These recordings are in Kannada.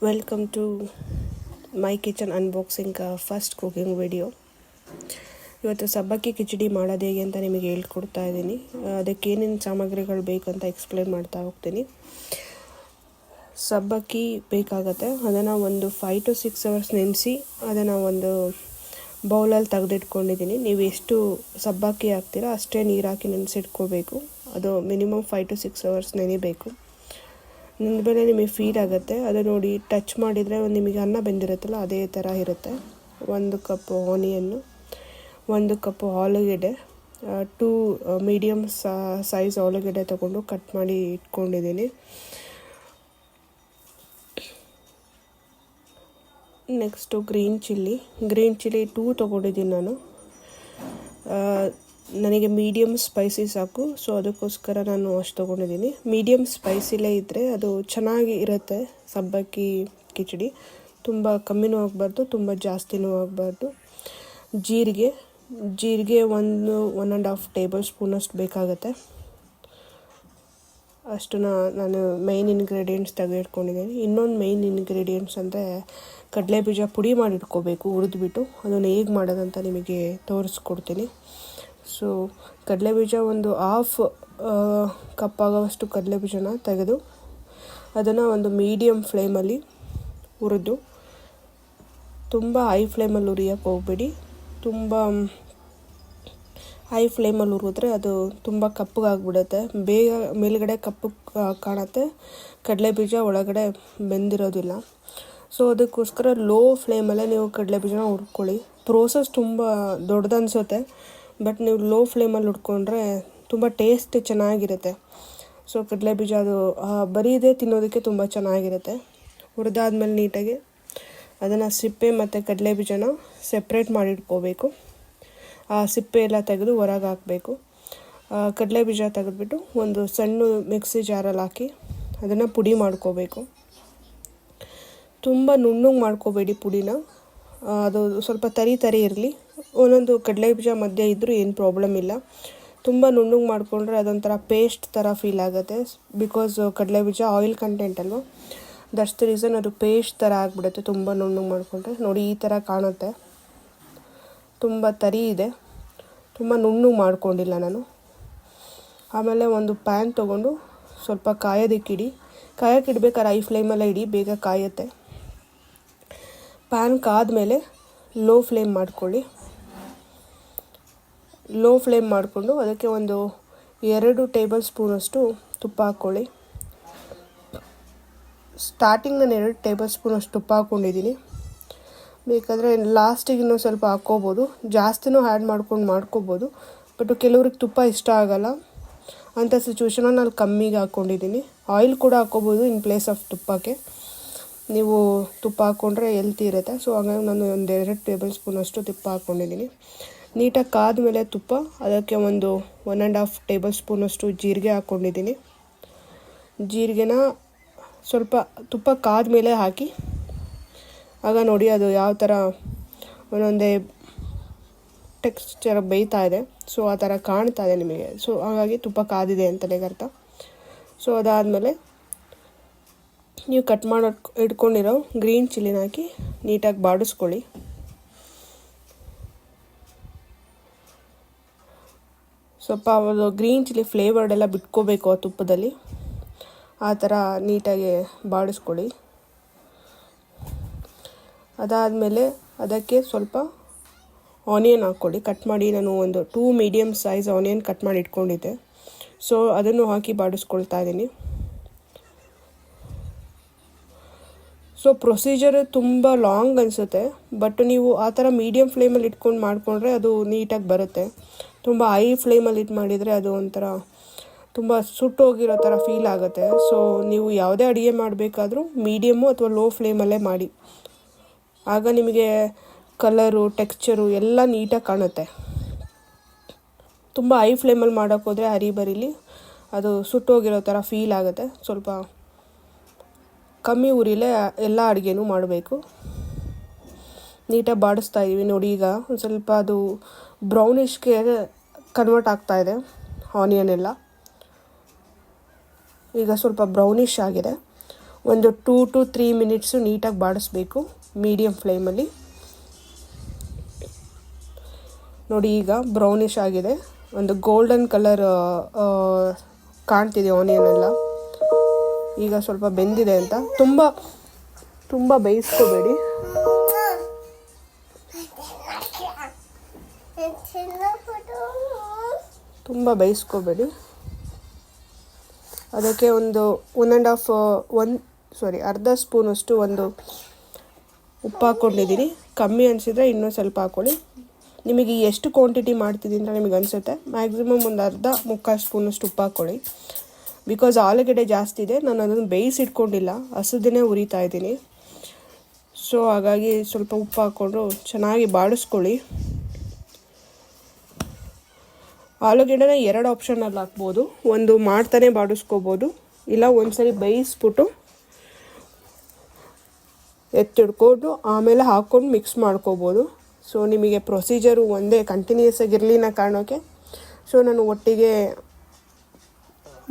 Welcome to my kitchen unboxing first cooking video. ಇವತ್ತು ಸಬ್ಬಕ್ಕಿ ಕಿಚಡಿ ಮಾಡೋದು ಹೇಗೆ ಅಂತ ನಿಮಗೆ ಹೇಳ್ಕೊಡ್ತಾ ಇದ್ದೀನಿ. ಅದಕ್ಕೆ ಏನೇನು ಸಾಮಗ್ರಿಗಳು ಬೇಕಂತ ಎಕ್ಸ್ಪ್ಲೇನ್ ಮಾಡ್ತಾ ಹೋಗ್ತೀನಿ. ಸಬ್ಬಕ್ಕಿ ಬೇಕಾಗತ್ತೆ. ಅದನ್ನು ಒಂದು 5 to 6 hours ನೆನೆಸಿ ಅದನ್ನು ಒಂದು ಬೌಲಲ್ಲಿ ತೆಗೆದಿಟ್ಕೊಂಡಿದ್ದೀನಿ. ನೀವು ಎಷ್ಟು ಸಬ್ಬಕ್ಕಿ ಹಾಕ್ತೀರಾ ಅಷ್ಟೇ ನೀರು ಹಾಕಿ ನೆನೆಸಿಟ್ಕೋಬೇಕು. ಅದು ಮಿನಿಮಮ್ 5 to 6 hours ನೆನೆಬೇಕು. ಮೇಲೆ ನಿಮಗೆ ಫೀಲ್ ಆಗುತ್ತೆ. ಅದು ನೋಡಿ ಟಚ್ ಮಾಡಿದರೆ ನಿಮಗೆ ಅನ್ನ ಬೆಂದಿರುತ್ತಲ್ಲ ಅದೇ ಥರ ಇರುತ್ತೆ. 1 cup ಆನಿಯನ್ನು, 1 cup ಆಲೂಗೆಡ್ಡೆ, 2 ಮೀಡಿಯಮ್ ಸೈಜ್ ಆಲೂಗೆಡ್ಡೆ ತೊಗೊಂಡು ಕಟ್ ಮಾಡಿ ಇಟ್ಕೊಂಡಿದ್ದೀನಿ. ನೆಕ್ಸ್ಟು ಗ್ರೀನ್ ಚಿಲ್ಲಿ 2 ತೊಗೊಂಡಿದ್ದೀನಿ ನಾನು. ನನಗೆ ಮೀಡಿಯಮ್ ಸ್ಪೈಸಿ ಸಾಕು, ಸೊ ಅದಕ್ಕೋಸ್ಕರ ನಾನು ಅಷ್ಟು ತೊಗೊಂಡಿದ್ದೀನಿ. ಮೀಡಿಯಮ್ ಸ್ಪೈಸಿಲೇ ಇದ್ದರೆ ಅದು ಚೆನ್ನಾಗಿ ಇರುತ್ತೆ ಸಬ್ಬಕ್ಕಿ ಕಿಚಡಿ. ತುಂಬ ಕಮ್ಮಿನೂ ಆಗಬಾರ್ದು, ತುಂಬ ಜಾಸ್ತಿನೂ ಆಗಬಾರ್ದು. ಜೀರಿಗೆ 1.5 ಟೇಬಲ್ ಸ್ಪೂನ್ ಅಷ್ಟು ಬೇಕಾಗುತ್ತೆ. ಅಷ್ಟನ್ನು ನಾನು ಮೈನ್ ಇಂಗ್ರೀಡಿಯೆಂಟ್ಸ್ ತೆಗೆದಿಟ್ಕೊಂಡಿದ್ದೀನಿ. ಇನ್ನೊಂದು ಮೈನ್ ಇಂಗ್ರೀಡಿಯೆಂಟ್ಸ್ ಅಂದರೆ ಕಡಲೆಬೀಜ ಪುಡಿ ಮಾಡಿಟ್ಕೋಬೇಕು ಹುರಿದ್ಬಿಟ್ಟು. ಅದನ್ನು ಹೇಗೆ ಮಾಡೋದಂತ ನಿಮಗೆ ತೋರಿಸ್ಕೊಡ್ತೀನಿ. ಸೊ ಕಡಲೆಬೀಜ ಒಂದು 1/2 cup ಆಗೋವಷ್ಟು ಕಡಲೆಬೀಜನ ತೆಗೆದು ಅದನ್ನು ಒಂದು ಮೀಡಿಯಮ್ ಫ್ಲೇಮಲ್ಲಿ ಹುರಿದು, ತುಂಬ ಹೈ ಫ್ಲೇಮಲ್ಲಿ ಹುರಿಯೋಕ್ಕೆ ಹೋಗಬೇಡಿ. ತುಂಬ ಹೈ ಫ್ಲೇಮಲ್ಲಿ ಹುರಿದ್ರೆ ಅದು ತುಂಬ ಕಪ್ಪಗಾಗ್ಬಿಡುತ್ತೆ. ಬೇಗ ಮೇಲ್ಗಡೆ ಕಪ್ಪು ಕಾಣುತ್ತೆ, ಕಡಲೆಬೀಜ ಒಳಗಡೆ ಬೆಂದಿರೋದಿಲ್ಲ. ಸೊ ಅದಕ್ಕೋಸ್ಕರ ಲೋ ಫ್ಲೇಮಲ್ಲೇ ನೀವು ಕಡಲೆಬೀಜನ ಹುರ್ಕೊಳ್ಳಿ. ಪ್ರೋಸೆಸ್ ತುಂಬ ದೊಡ್ಡದನ್ಸುತ್ತೆ, ಬಟ್ ನೀವು ಲೋ ಫ್ಲೇಮಲ್ಲಿ ಹುಡ್ಕೊಂಡ್ರೆ ತುಂಬ ಟೇಸ್ಟ್ ಚೆನ್ನಾಗಿರುತ್ತೆ. ಸೊ ಕಡಲೆಬೀಜ ಅದು ಬರೀದೇ ತಿನ್ನೋದಕ್ಕೆ ತುಂಬ ಚೆನ್ನಾಗಿರುತ್ತೆ. ಹುರಿದಾದ್ಮೇಲೆ ನೀಟಾಗಿ ಅದನ್ನು ಸಿಪ್ಪೆ ಮತ್ತು ಕಡಲೆಬೀಜನ ಸೆಪ್ರೇಟ್ ಮಾಡಿಟ್ಕೋಬೇಕು. ಆ ಸಿಪ್ಪೆ ಎಲ್ಲ ತೆಗೆದು ಹೊರಗೆ ಹಾಕಬೇಕು. ಕಡಲೆಬೀಜ ತೆಗೆದುಬಿಟ್ಟು ಒಂದು ಸಣ್ಣ ಮಿಕ್ಸಿ ಜಾರಲ್ಲಿ ಹಾಕಿ ಅದನ್ನು ಪುಡಿ ಮಾಡ್ಕೋಬೇಕು. ತುಂಬ ನುಣ್ಣಗೆ ಮಾಡ್ಕೋಬೇಡಿ ಪುಡಿನ. ಅದು ಸ್ವಲ್ಪ ತರಿ ಇರಲಿ. ಒಂದೊಂದು ಕಡಲೆಬೀಜ ಮಧ್ಯೆ ಇದ್ದರೂ ಏನು ಪ್ರಾಬ್ಲಮ್ ಇಲ್ಲ. ತುಂಬ ನುಣ್ಣಗೆ ಮಾಡಿಕೊಂಡ್ರೆ ಅದೊಂಥರ ಪೇಸ್ಟ್ ಥರ ಫೀಲ್ ಆಗುತ್ತೆ. ಬಿಕಾಸ್ ಕಡಲೆಬೀಜ ಆಯಿಲ್ ಕಂಟೆಂಟ್ ಅಲ್ವ, ದಟ್ಸ್ ದ ರೀಸನ್ ಅದು ಪೇಸ್ಟ್ ಥರ ಆಗಿಬಿಡುತ್ತೆ ತುಂಬ ನುಣ್ಣಗೆ ಮಾಡಿಕೊಂಡ್ರೆ. ನೋಡಿ ಈ ಥರ ಕಾಣುತ್ತೆ, ತುಂಬ ತರಿ ಇದೆ, ತುಂಬ ನುಣ್ಣಗೆ ಮಾಡ್ಕೊಂಡಿಲ್ಲ ನಾನು. ಆಮೇಲೆ ಒಂದು ಪ್ಯಾನ್ ತೊಗೊಂಡು ಸ್ವಲ್ಪ ಕಾಯೋದಕ್ಕಿಡಿ. ಕಾಯೋಕ್ಕಿಡ್ಬೇಕಾದ್ರೆ ಹೈ ಫ್ಲೇಮಲ್ಲೇ ಇಡಿ, ಬೇಗ ಕಾಯುತ್ತೆ. ಪ್ಯಾನ್ ಕಾದ್ಮೇಲೆ ಲೋ ಫ್ಲೇಮ್ ಮಾಡ್ಕೊಳ್ಳಿ. ಲೋ ಫ್ಲೇಮ್ ಮಾಡಿಕೊಂಡು ಅದಕ್ಕೆ ಒಂದು 2 ಟೇಬಲ್ ಸ್ಪೂನಷ್ಟು ತುಪ್ಪ ಹಾಕ್ಕೊಳ್ಳಿ. ಸ್ಟಾರ್ಟಿಂಗ್ ನಾನು 2 ಟೇಬಲ್ ಸ್ಪೂನಷ್ಟು ತುಪ್ಪ ಹಾಕ್ಕೊಂಡಿದ್ದೀನಿ. ಬೇಕಾದರೆ ಲಾಸ್ಟಿಗೆ ಇನ್ನೂ ಸ್ವಲ್ಪ ಹಾಕ್ಕೋಬೋದು, ಜಾಸ್ತಿನೂ ಆ್ಯಡ್ ಮಾಡ್ಕೋಬೋದು. ಬಟ್ ಕೆಲವ್ರಿಗೆ ತುಪ್ಪ ಇಷ್ಟ ಆಗೋಲ್ಲ, ಅಂಥ ಸಿಚುವೇಶನಲ್ಲಿ ನಾನು ಕಮ್ಮಿಗೆ ಹಾಕ್ಕೊಂಡಿದ್ದೀನಿ. ಆಯಿಲ್ ಕೂಡ ಹಾಕ್ಕೋಬೋದು ಇನ್ ಪ್ಲೇಸ್ ಆಫ್ ತುಪ್ಪಕ್ಕೆ. ನೀವು ತುಪ್ಪ ಹಾಕ್ಕೊಂಡ್ರೆ ಹೆಲ್ತಿ ಇರುತ್ತೆ. ಸೊ ಹಾಗಾಗಿ ನಾನು ಒಂದು 2 ಟೇಬಲ್ ಸ್ಪೂನಷ್ಟು ತುಪ್ಪ ಹಾಕ್ಕೊಂಡಿದ್ದೀನಿ. ನೀಟಾಗಿ ಕಾದ್ಮೇಲೆ ತುಪ್ಪ, ಅದಕ್ಕೆ ಒಂದು 1.5 ಟೇಬಲ್ ಸ್ಪೂನಷ್ಟು ಜೀರಿಗೆ ಹಾಕ್ಕೊಂಡಿದ್ದೀನಿ. ಜೀರಿಗೆನ ಸ್ವಲ್ಪ ತುಪ್ಪ ಕಾದ್ಮೇಲೆ ಹಾಕಿ. ಆಗ ನೋಡಿ ಅದು ಯಾವ ಥರ ಒಂದೊಂದೇ ಟೆಕ್ಸ್ಚರ್ ಬೇಯ್ತಾ ಇದೆ. ಸೊ ಆ ಥರ ಕಾಣ್ತಾ ಇದೆ ನಿಮಗೆ. ಸೊ ಹಾಗಾಗಿ ತುಪ್ಪ ಕಾದಿದೆ ಅಂತಲೇ ಅರ್ಥ. ಸೊ ಅದಾದಮೇಲೆ ನೀವು ಕಟ್ ಮಾಡಿ ಇಟ್ಕೊಂಡಿರೋ ಗ್ರೀನ್ ಚಿಲ್ಲಿನ ಹಾಕಿ ನೀಟಾಗಿ ಬಾಡಿಸ್ಕೊಳ್ಳಿ. ಸ್ವಲ್ಪ ಅದು ಗ್ರೀನ್ ಚಿಲ್ಲಿ ಫ್ಲೇವರ್ಡ್ ಎಲ್ಲ ಬಿಟ್ಕೋಬೇಕು ಆ ತುಪ್ಪದಲ್ಲಿ. ಆ ಥರ ನೀಟಾಗಿ ಬಾಡಿಸ್ಕೊಳ್ಳಿ. ಅದಾದಮೇಲೆ ಅದಕ್ಕೆ ಸ್ವಲ್ಪ ಆನಿಯನ್ ಹಾಕ್ಕೊಳ್ಳಿ. ಕಟ್ ಮಾಡಿ ನಾನು ಒಂದು 2 ಮೀಡಿಯಮ್ ಸೈಜ್ ಆನಿಯನ್ ಕಟ್ ಮಾಡಿ ಇಟ್ಕೊಂಡಿದ್ದೆ. ಸೊ ಅದನ್ನು ಹಾಕಿ ಬಾಡಿಸ್ಕೊಳ್ತಾ ಇದ್ದೀನಿ. ಸೊ ಪ್ರೊಸೀಜರ್ ತುಂಬ ಲಾಂಗ್ ಅನಿಸುತ್ತೆ, ಬಟ್ ನೀವು ಆ ಥರ ಮೀಡಿಯಮ್ ಫ್ಲೇಮಲ್ಲಿ ಇಟ್ಕೊಂಡು ಮಾಡಿಕೊಂಡ್ರೆ ಅದು ನೀಟಾಗಿ ಬರುತ್ತೆ. ತುಂಬ ಹೈ ಫ್ಲೇಮಲ್ಲಿ ಮಾಡಿದರೆ ಅದು ಒಂಥರ ತುಂಬ ಸುಟ್ಟೋಗಿರೋ ಥರ ಫೀಲ್ ಆಗುತ್ತೆ. ಸೊ ನೀವು ಯಾವುದೇ ಅಡುಗೆ ಮಾಡಬೇಕಾದ್ರೂ ಮೀಡಿಯಮ್ಮು ಅಥವಾ ಲೋ ಫ್ಲೇಮಲ್ಲೇ ಮಾಡಿ. ಆಗ ನಿಮಗೆ ಕಲರು, ಟೆಕ್ಸ್ಚರು ಎಲ್ಲ ನೀಟಾಗಿ ಕಾಣುತ್ತೆ. ತುಂಬ ಹೈ ಫ್ಲೇಮಲ್ಲಿ ಮಾಡೋಕ್ಕೋದ್ರೆ ಹರಿಬರಿಲಿ ಅದು ಸುಟ್ಟೋಗಿರೋ ಥರ ಫೀಲ್ ಆಗುತ್ತೆ. ಸ್ವಲ್ಪ ಕಮ್ಮಿ ಉರಿಲೇ ಎಲ್ಲ ಅಡುಗೆನೂ ಮಾಡಬೇಕು. ನೀಟಾಗಿ ಬಾಡಿಸ್ತಾ ಇದ್ದೀವಿ ನೋಡಿ. ಈಗ ಒಂದು ಸ್ವಲ್ಪ ಅದು ಬ್ರೌನಿಷ್ಗೆ ಕನ್ವರ್ಟ್ ಆಗ್ತಾಯಿದೆ ಆನಿಯನ್ ಎಲ್ಲ. ಈಗ ಸ್ವಲ್ಪ ಬ್ರೌನಿಷ್ ಆಗಿದೆ. ಒಂದು 2 to 3 ಮಿನಿಟ್ಸು ನೀಟಾಗಿ ಬಾಡಿಸ್ಬೇಕು ಮೀಡಿಯಮ್ ಫ್ಲೇಮಲ್ಲಿ. ನೋಡಿ ಈಗ ಬ್ರೌನಿಷ್ ಆಗಿದೆ, ಒಂದು ಗೋಲ್ಡನ್ ಕಲರ್ ಕಾಣ್ತಿದೆ ಆನಿಯನ್ ಎಲ್ಲ. ಈಗ ಸ್ವಲ್ಪ ಬೆಂದಿದೆ ಅಂತ ತುಂಬ ಬೇಯಿಸ್ಕೋಬೇಡಿ. ತುಂಬ ಬೇಯಿಸ್ಕೋಬೇಡಿ. ಅದಕ್ಕೆ ಒಂದು ಅರ್ಧ ಸ್ಪೂನಷ್ಟು ಒಂದು ಉಪ್ಪು ಹಾಕ್ಕೊಂಡಿದ್ದೀನಿ. ಕಮ್ಮಿ ಅನಿಸಿದರೆ ಇನ್ನೂ ಸ್ವಲ್ಪ ಹಾಕ್ಕೊಳ್ಳಿ. ನಿಮಗೆ ಎಷ್ಟು ಕ್ವಾಂಟಿಟಿ ಮಾಡ್ತಿದ್ದೀನಿ ಅಂತ ನಿಮಗೆ ಅನಿಸುತ್ತೆ, ಮ್ಯಾಕ್ಸಿಮಮ್ ಒಂದು ಮುಕ್ಕಾಲು ಸ್ಪೂನಷ್ಟು ಉಪ್ಪು ಹಾಕ್ಕೊಳ್ಳಿ. ಬಿಕಾಸ್ ಆಲೂಗಡ್ಡೆ ಜಾಸ್ತಿ ಇದೆ, ನಾನು ಅದನ್ನು ಬೇಯಿಸಿಟ್ಕೊಂಡಿಲ್ಲ, ಹಸಿದನ್ನೇ ಹುರಿತಾ ಇದ್ದೀನಿ. ಸೊ ಹಾಗಾಗಿ ಸ್ವಲ್ಪ ಉಪ್ಪು ಹಾಕ್ಕೊಂಡು ಚೆನ್ನಾಗಿ ಬಾಡಿಸ್ಕೊಳ್ಳಿ. ಆಲೂಗಡ್ಡೆನ 2 ಆಪ್ಷನಲ್ಲಿ ಹಾಕ್ಬೋದು. ಒಂದು ಮಾಡ್ತಾನೆ ಬಾಡಿಸ್ಕೋಬೋದು, ಇಲ್ಲ ಒಂದ್ಸರಿ ಬೇಯಿಸ್ಬಿಟ್ಟು ಎತ್ತಿಡ್ಕೊಂಡು ಆಮೇಲೆ ಹಾಕ್ಕೊಂಡು ಮಿಕ್ಸ್ ಮಾಡ್ಕೋಬೋದು. ಸೊ ನಿಮಗೆ ಪ್ರೊಸೀಜರು ಒಂದೇ ಕಂಟಿನ್ಯೂಸ್ ಆಗಿರಲಿ ಅನ್ನೋ ಕಾರಣಕ್ಕೆ ಸೊ ನಾನು ಒಟ್ಟಿಗೆ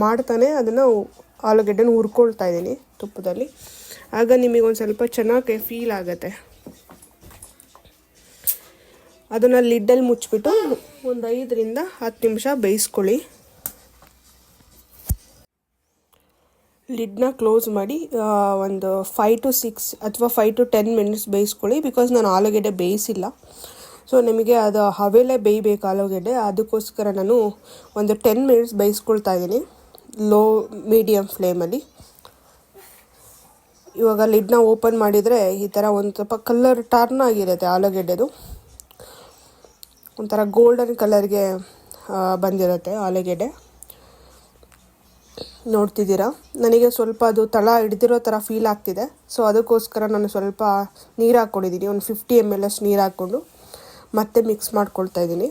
ಮಾಡ್ತಾನೆ ಅದನ್ನು ಆಲೂಗಡ್ಡೆನ ಹುರ್ಕೊಳ್ತಾ ಇದ್ದೀನಿ ತುಪ್ಪದಲ್ಲಿ. ಆಗ ನಿಮಗೊಂದು ಸ್ವಲ್ಪ ಚೆನ್ನಾಗಿ ಫೀಲ್ ಆಗುತ್ತೆ. ಅದನ್ನು ಲಿಡ್ಡಲ್ಲಿ ಮುಚ್ಚಿಬಿಟ್ಟು ಒಂದು 5 ರಿಂದ 10 ನಿಮಿಷ ಬೇಯಿಸ್ಕೊಳ್ಳಿ. ಲಿಡ್ನ ಕ್ಲೋಸ್ ಮಾಡಿ ಒಂದು 5 to 6 ಅಥವಾ 5 to 10 ಮಿನಿಟ್ಸ್ ಬೇಯಿಸ್ಕೊಳ್ಳಿ. ಬಿಕಾಸ್ ನಾನು ಆಲೂಗಡ್ಡೆ ಬೇಯಿಸಿಲ್ಲ, ಸೊ ನಿಮಗೆ ಅದು ಹವೆಲೇ ಬೇಯಬೇಕು ಆಲೂಗಡ್ಡೆ. ಅದಕ್ಕೋಸ್ಕರ ನಾನು ಒಂದು 10 ಮಿನಿಟ್ಸ್ ಬೇಯಿಸ್ಕೊಳ್ತಾ ಇದ್ದೀನಿ ಮೀಡಿಯಮ್ ಫ್ಲೇಮಲ್ಲಿ. ಇವಾಗ ಲಿಡ್ನ ಓಪನ್ ಮಾಡಿದರೆ ಈ ಥರ ಒಂದು ಸ್ವಲ್ಪ ಕಲರ್ ಟರ್ನ್ ಆಗಿರುತ್ತೆ ಆಲೂಗಡ್ಡೆದು, ಒಂಥರ ಗೋಲ್ಡನ್ ಕಲರ್ಗೆ ಬಂದಿರುತ್ತೆ ಆಲೂಗಡ್ಡೆ. ನೋಡ್ತಿದ್ದೀರಾ, ನನಗೆ ಸ್ವಲ್ಪ ಅದು ತಳ ಹಿಡ್ದಿರೋ ಥರ ಫೀಲ್ ಆಗ್ತಿದೆ. ಸೊ ಅದಕ್ಕೋಸ್ಕರ ನಾನು ಸ್ವಲ್ಪ ನೀರು ಹಾಕ್ಕೊಂಡಿದ್ದೀನಿ, ಒಂದು 50 ml ಅಷ್ಟು ನೀರು ಹಾಕ್ಕೊಂಡು ಮತ್ತೆ ಮಿಕ್ಸ್ ಮಾಡ್ಕೊಳ್ತಾ ಇದ್ದೀನಿ.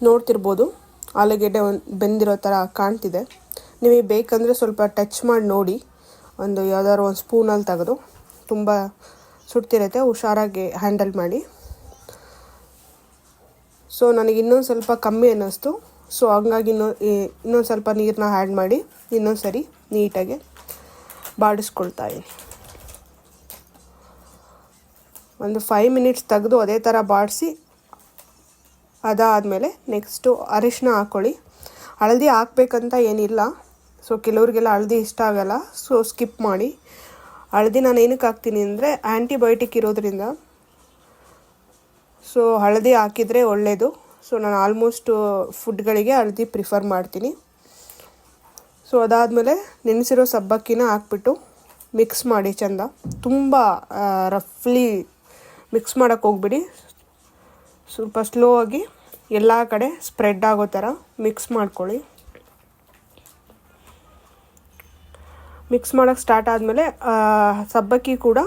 ನೋಡ್ತಿರ್ಬೋದು ಆಲೂಗಡ್ಡೆ ಬೆಂದಿರೋ ಥರ ಕಾಣ್ತಿದೆ. ನಿಮಗೆ ಬೇಕಂದರೆ ಸ್ವಲ್ಪ ಟಚ್ ಮಾಡಿ ನೋಡಿ, ಯಾವುದಾದ್ರು ಒಂದು ಸ್ಪೂನಲ್ಲಿ ತೆಗೆದು. ತುಂಬ ಸುಡ್ತಿರುತ್ತೆ, ಹುಷಾರಾಗಿ ಹ್ಯಾಂಡಲ್ ಮಾಡಿ. ಸೊ ನನಗೆ ಇನ್ನೊಂದು ಸ್ವಲ್ಪ ಕಮ್ಮಿ ಅನ್ನಿಸ್ತು, ಸೊ ಹಂಗಾಗಿ ಇನ್ನೊಂದು ಸ್ವಲ್ಪ ನೀರನ್ನ ಆ್ಯಡ್ ಮಾಡಿ ಇನ್ನೊಂದು ಸರಿ ನೀಟಾಗಿ ಬಾಡಿಸ್ಕೊಳ್ತಾ ಇದ್ದೀನಿ. ಒಂದು 5 ಮಿನಿಟ್ಸ್ ತೆಗೆದು ಅದೇ ಥರ ಬಾಡಿಸಿ, ಅದಾದಮೇಲೆ ನೆಕ್ಸ್ಟು ಅರಿಶಿನ ಹಾಕ್ಕೊಳ್ಳಿ. ಹಳದಿ ಹಾಕ್ಬೇಕಂತ ಏನಿಲ್ಲ, ಸೊ ಕೆಲವ್ರಿಗೆಲ್ಲ ಹಳದಿ ಇಷ್ಟ ಆಗಲ್ಲ, ಸೊ ಸ್ಕಿಪ್ ಮಾಡಿ. ಹಳದಿ ನಾನು ಏನಕ್ಕೆ ಹಾಕ್ತೀನಿ ಅಂದರೆ ಆ್ಯಂಟಿಬಯೋಟಿಕ್ ಇರೋದ್ರಿಂದ, ಸೊ ಹಳದಿ ಹಾಕಿದರೆ ಒಳ್ಳೆಯದು. ಸೊ ನಾನು ಆಲ್ಮೋಸ್ಟ್ ಫುಡ್ಗಳಿಗೆ ಹಳದಿ ಪ್ರಿಫರ್ ಮಾಡ್ತೀನಿ. ಸೊ ಅದಾದಮೇಲೆ ನೆನೆಸಿರೋ ಸಬ್ಬಕ್ಕಿನ ಹಾಕ್ಬಿಟ್ಟು ಮಿಕ್ಸ್ ಮಾಡಿ ಚೆಂದ. ತುಂಬ ರಫ್ಲಿ ಮಿಕ್ಸ್ ಮಾಡೋಕ್ಕೆ ಹೋಗ್ಬಿಡಿ, ಸ್ವಲ್ಪ ಸ್ಲೋ ಆಗಿ ಎಲ್ಲ ಕಡೆ ಸ್ಪ್ರೆಡ್ ಆಗೋ ಥರ ಮಿಕ್ಸ್ ಮಾಡ್ಕೊಳ್ಳಿ. ಮಿಕ್ಸ್ ಮಾಡೋಕ್ಕೆ ಸ್ಟಾರ್ಟ್ ಆದಮೇಲೆ ಸಬ್ಬಕ್ಕಿ ಕೂಡ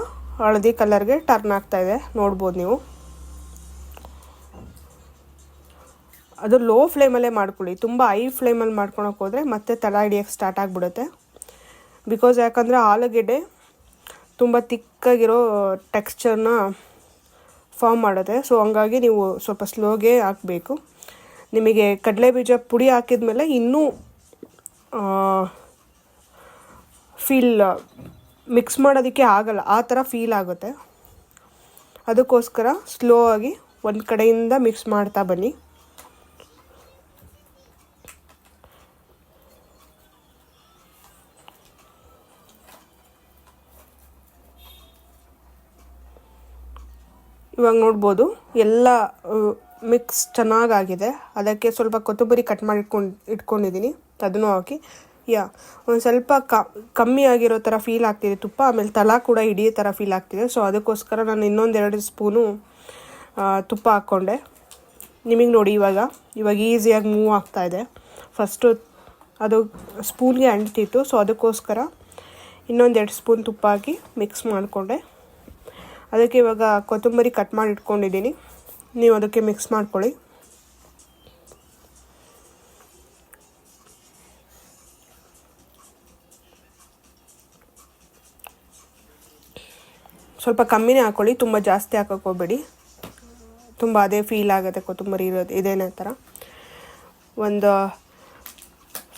ಹಳದಿ ಕಲರ್ಗೆ ಟರ್ನ್ ಆಗ್ತಾಯಿದೆ, ನೋಡ್ಬೋದು ನೀವು. ಅದು ಲೋ ಫ್ಲೇಮಲ್ಲೇ ಮಾಡ್ಕೊಳ್ಳಿ, ತುಂಬ ಹೈ ಫ್ಲೇಮಲ್ಲಿ ಮಾಡ್ಕೊಳಕ್ಕೆ ಹೋದರೆ ಮತ್ತೆ ತಳ ಹಿಡಿಯೋಕ್ಕೆ ಸ್ಟಾರ್ಟ್ ಆಗಿಬಿಡುತ್ತೆ. ಬಿಕಾಸ್ ಯಾಕಂದರೆ ಆಲೂಗೆಡ್ಡೆ ತುಂಬ ತಿಕ್ಕಾಗಿರೋ ಟೆಕ್ಸ್ಚರ್ನ ಫಾರ್ಮ್ ಮಾಡುತ್ತೆ. ಸೊ ಹಂಗಾಗಿ ನೀವು ಸ್ವಲ್ಪ ಸ್ಲೋಗೆ ಹಾಕಬೇಕು. ನಿಮಗೆ ಕಡಲೆಬೀಜ ಪುಡಿ ಹಾಕಿದ್ಮೇಲೆ ಇನ್ನೂ ಮಿಕ್ಸ್ ಮಾಡೋದಕ್ಕೆ ಆಗಲ್ಲ, ಆ ಥರ ಫೀಲ್ ಆಗುತ್ತೆ. ಅದಕ್ಕೋಸ್ಕರ ಸ್ಲೋ ಆಗಿ ಒಂದು ಕಡೆಯಿಂದ ಮಿಕ್ಸ್ ಮಾಡ್ತಾ ಬನ್ನಿ. ಇವಾಗ ನೋಡ್ಬೋದು ಎಲ್ಲ ಮಿಕ್ಸ್ ಚೆನ್ನಾಗಾಗಿದೆ. ಅದಕ್ಕೆ ಸ್ವಲ್ಪ ಕೊತ್ತಂಬರಿ ಕಟ್ ಮಾಡಿ ಇಟ್ಕೊಂಡಿದ್ದೀನಿ, ಅದನ್ನು ಹಾಕಿ ಒಂದು ಸ್ವಲ್ಪ ಕಮ್ಮಿ ಆಗಿರೋ ಥರ ಫೀಲ್ ಆಗ್ತಿದೆ ತುಪ್ಪ. ಆಮೇಲೆ ತಳ ಕೂಡ ಹಿಡಿಯೋ ಥರ ಫೀಲ್ ಆಗ್ತಿದೆ. ಸೊ ಅದಕ್ಕೋಸ್ಕರ ನಾನು ಇನ್ನೊಂದು 2 ಸ್ಪೂನು ತುಪ್ಪ ಹಾಕ್ಕೊಂಡೆ. ನಿಮಗೆ ನೋಡಿ ಇವಾಗ ಈಸಿಯಾಗಿ ಮೂವ್ ಆಗ್ತಾಯಿದೆ. ಫಸ್ಟು ಅದು ಸ್ಪೂನ್ಗೆ ಅಂಟ್ತಿತ್ತು, ಸೊ ಅದಕ್ಕೋಸ್ಕರ ಇನ್ನೊಂದು 2 ಸ್ಪೂನ್ ತುಪ್ಪ ಹಾಕಿ ಮಿಕ್ಸ್ ಮಾಡಿಕೊಂಡೆ. ಅದಕ್ಕೆ ಇವಾಗ ಕೊತ್ತಂಬರಿ ಕಟ್ ಮಾಡಿ ಇಟ್ಕೊಂಡಿದ್ದೀನಿ, ನೀವು ಅದಕ್ಕೆ ಮಿಕ್ಸ್ ಮಾಡ್ಕೊಳ್ಳಿ. ಸ್ವಲ್ಪ ಕಮ್ಮಿನೇ ಹಾಕ್ಕೊಳ್ಳಿ, ತುಂಬ ಜಾಸ್ತಿ ಹಾಕೋಕ್ಕೆ ಹೋಗಬೇಡಿ, ತುಂಬ ಅದೇ ಫೀಲ್ ಆಗುತ್ತೆ ಕೊತ್ತಂಬರಿ ಇದೇನೇ ಥರ. ಒಂದು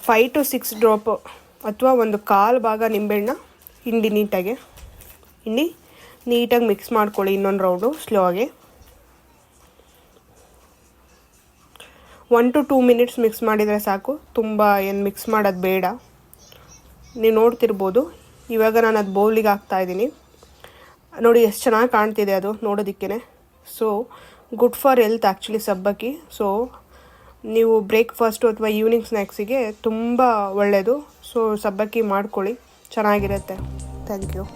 5 to 6 ಡ್ರಾಪ್ ಅಥವಾ ಒಂದು ಕಾಲು ಭಾಗ ನಿಂಬೆಹಣ್ಣ ಹಿಂಡಿ ನೀಟಾಗಿ ಮಿಕ್ಸ್ ಮಾಡ್ಕೊಳ್ಳಿ. ಇನ್ನೊಂದು ರೌಂಡು ಸ್ಲೋ ಆಗಿ 1 to 2 ಮಿನಿಟ್ಸ್ ಮಿಕ್ಸ್ ಮಾಡಿದರೆ ಸಾಕು. ತುಂಬ ಏನು ಮಿಕ್ಸ್ ಮಾಡೋದು ಬೇಡ. ನೀವು ನೋಡ್ತಿರ್ಬೋದು ಇವಾಗ ನಾನು ಅದು ಬೌಲಿಗೆ ಹಾಕ್ತಾಯಿದ್ದೀನಿ. ನೋಡಿ ಎಷ್ಟು ಚೆನ್ನಾಗಿ ಕಾಣ್ತಿದೆ ಅದು ನೋಡೋದಕ್ಕೇ. So good for health actually ಸಬ್ಬಕ್ಕಿ. ಸೊ ನೀವು ಬ್ರೇಕ್ಫಾಸ್ಟು ಅಥವಾ ಈವ್ನಿಂಗ್ ಸ್ನ್ಯಾಕ್ಸಿಗೆ ತುಂಬ ಒಳ್ಳೆಯದು. ಸೊ ಸಬ್ಬಕ್ಕಿ ಮಾಡ್ಕೊಳ್ಳಿ, ಚೆನ್ನಾಗಿರುತ್ತೆ. Thank you.